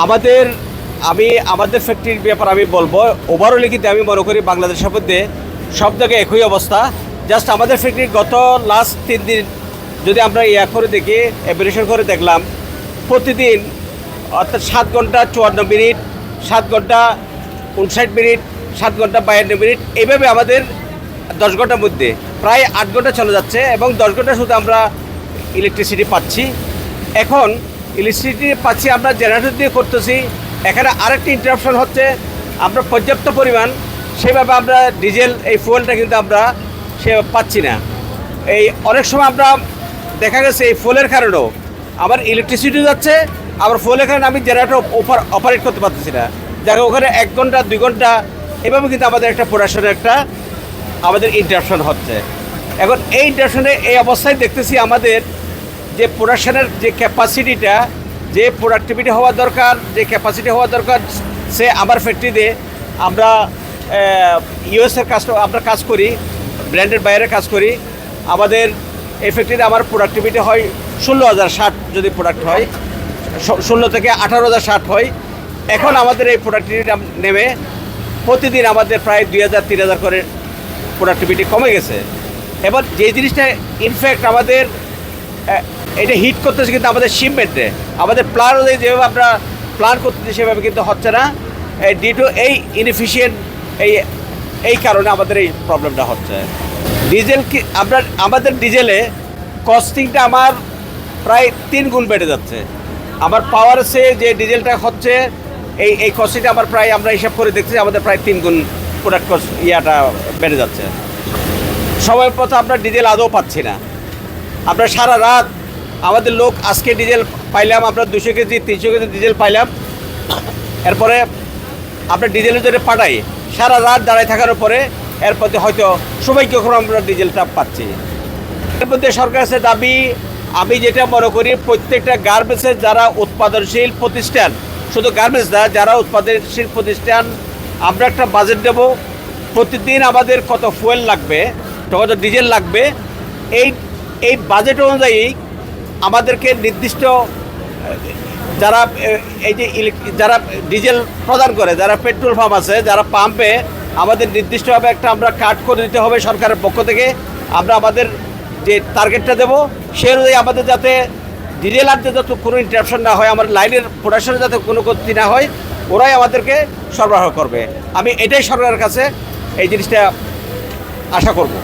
আমাদের আমাদের ফ্যাক্টরির ব্যাপার আমি বলবো, ওভারঅলে কিন্তু আমি মনে করি বাংলাদেশের মধ্যে সব জায়গায় একই অবস্থা। জাস্ট আমাদের ফ্যাক্টরি গত লাস্ট 3 দিন যদি আমরা করে দেখি, এভালুয়েশন করে দেখলাম, প্রতিদিন অর্থাৎ 7 ঘন্টা 54 মিনিট, 7 ঘন্টা 59 মিনিট, 7 ঘন্টা 52 মিনিট, এইভাবে আমাদের 10 ঘন্টার মধ্যে প্রায় 8 ঘন্টা চলে যাচ্ছে এবং 10 ঘন্টা শুধু আমরা ইলেকট্রিসিটি পাচ্ছি। এখন ইলেকট্রিসিটি পাচ্ছি আমরা জেনারেটর দিয়ে করতেছি। এখানে আরেকটি ইন্টারাপশন হচ্ছে, আমরা পর্যাপ্ত পরিমাণ সেভাবে আমরা ডিজেল এই ফুয়েলটা কিন্তু আমরা সে পাচ্ছি না। এই অনেক সময় আমরা দেখা গেছে এই ফুয়েলের কারণেও আবার ইলেকট্রিসিটি যাচ্ছে, আবার ফুয়েলের কারণে আমি জেনারেটর অপারেট করতে পারতেছি না। দেখো ওখানে 1 ঘন্টা 2 ঘন্টা এভাবে কিন্তু আমাদের একটা প্রোডাকশনের আমাদের ইন্টারাপশন হচ্ছে। এখন এই ইন্টারাপশনে এই অবস্থায় দেখতেছি আমাদের যে প্রোডাকশনের যে ক্যাপাসিটিটা, যে প্রোডাক্টিভিটি হওয়া দরকার, যে ক্যাপাসিটি হওয়া দরকার, সে আমার ফ্যাক্টরিতে আমরা ইউএসের আমরা কাজ করি, ব্র্যান্ডের বাইরে কাজ করি। আমাদের এই ফ্যাক্টরিতে আমার প্রোডাক্টিভিটি হয় 16,060 যদি প্রোডাক্ট হয়, 16 থেকে 18,060 হয়। এখন আমাদের এই প্রোডাক্টিভিটি নেমে প্রতিদিন আমাদের প্রায় 2,000-3,000 করে প্রোডাক্টিভিটি কমে গেছে। এবার যে জিনিসটা ইনফ্যাক্ট আমাদের এটা হিট করতেছে কিন্তু আমাদের শিপমেন্টে, আমাদের প্ল্যান অনুযায়ী যেভাবে আমরা প্ল্যান করতেছি সেভাবে কিন্তু হচ্ছে না। ডিউ টু এই ইনএফিশিয়েন্ট এই কারণে আমাদের এই প্রবলেমটা হচ্ছে। ডিজেল কি আমাদের ডিজেলে কস্টিংটা আমার প্রায় 3 গুণ বেড়ে যাচ্ছে। আমার পাওয়ার সে যে ডিজেলটা হচ্ছে এই কস্টিংটা আমার প্রায়, আমরা হিসাব করে দেখছি আমাদের প্রায় 3 গুণ প্রোডাক্ট কস্ট বেড়ে যাচ্ছে। সময় মতো আমরা ডিজেল আদৌ পাচ্ছি না। আমরা সারা রাত আমাদের লোক আজকে ডিজেল পাইলাম, আমরা 200 কেজি 300 কেজি ডিজেল পাইলাম, এরপরে আমরা ডিজেলের জন্য পাঠাই, সারা রাত দাঁড়ায় থাকার পরে এরপর হয়তো সৌভাগ্যক্রমে আমরা ডিজেলটা পাচ্ছি। এর মধ্যে সরকার কাছে দাবি, আমি যেটা মনে করি প্রত্যেকটা গার্মেন্টসের যারা উৎপাদনশীল প্রতিষ্ঠান, শুধু গার্মেন্টস না, যারা উৎপাদনশীল প্রতিষ্ঠান, আমরা একটা বাজেট দেব প্রতিদিন আমাদের কত ফুয়েল লাগবে, কত ডিজেল লাগবে, এই বাজেট অনুযায়ী আমাদেরকে নির্দিষ্ট যারা এই যে যারা ডিজেল প্রদান করে, যারা পেট্রোল পাম্প আছে, যারা পাম্পে, আমাদের নির্দিষ্টভাবে একটা আমরা কাট করে দিতে হবে সরকারের পক্ষ থেকে। আমরা আমাদের যে টার্গেটটা দেবো সে অনুযায়ী আমাদের যাতে ডিজেল আনতে যাতে কোনো ইন্টারাপশন না হয়, আমার লাইনের প্রোডাকশনে যাতে কোনো ক্ষতি না হয়, ওরাই আমাদেরকে সরবরাহ করবে। আমি এটাই সরকারের কাছে এই জিনিসটা আশা করব।